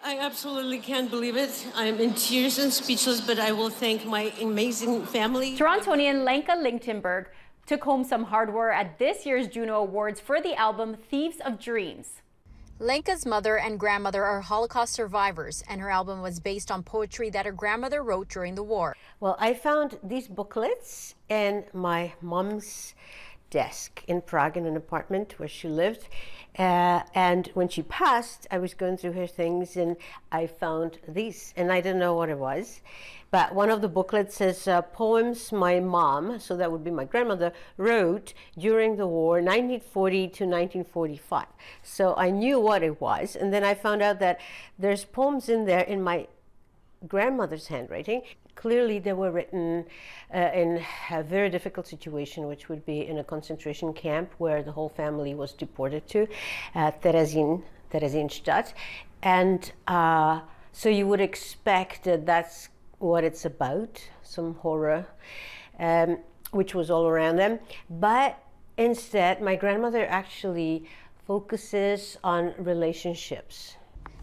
I absolutely can't believe it. I'm in tears and speechless, but I will thank my amazing family. Torontonian Lenka Lichtenberg took home some hardware at this year's Juno Awards for the album Thieves of Dreams. Lenka's mother and grandmother are Holocaust survivors, and her album was based on poetry that her grandmother wrote during the war. Well, I found these booklets in my mom's desk in Prague in an apartment where she lived. And when she passed, I was going through her things and I found these, and I didn't know what it was. But one of the booklets says poems my mom, so that would be my grandmother, wrote during the war, 1940 to 1945. So I knew what it was. And then I found out that there's poems in there in my grandmother's handwriting. Clearly they were written in a very difficult situation, which would be in a concentration camp where the whole family was deported to, Theresienstadt. And so you would expect that that's what it's about, some horror, which was all around them. But instead, my grandmother actually focuses on relationships.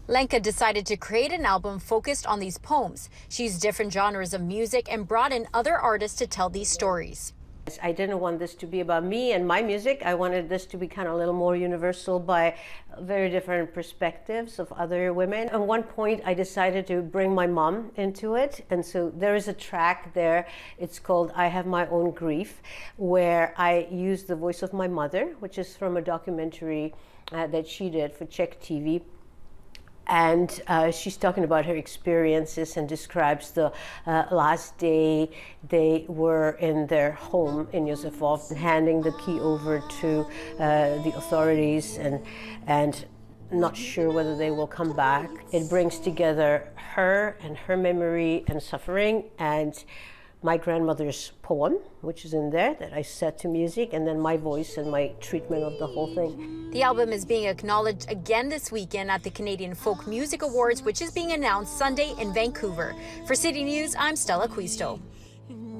Lenka decided to create an album focused on these poems. She used different genres of music and brought in other artists to tell these stories. I didn't want this to be about me and my music. I wanted this to be kind of a little more universal by very different perspectives of other women. At one point, I decided to bring my mom into it. And so there is a track there. It's called I Have My Own Grief, where I use the voice of my mother, which is from a documentary that she did for Czech TV. And she's talking about her experiences and describes the last day they were in their home in Josefov, handing the key over to the authorities and not sure whether they will come back. It brings together her and her memory and suffering and my grandmother's poem, which is in there, that I set to music, and then my voice and my treatment of the whole thing. The album is being acknowledged again this weekend at the Canadian Folk Music Awards, which is being announced Sunday in Vancouver. For City News, I'm Stella Acquisto.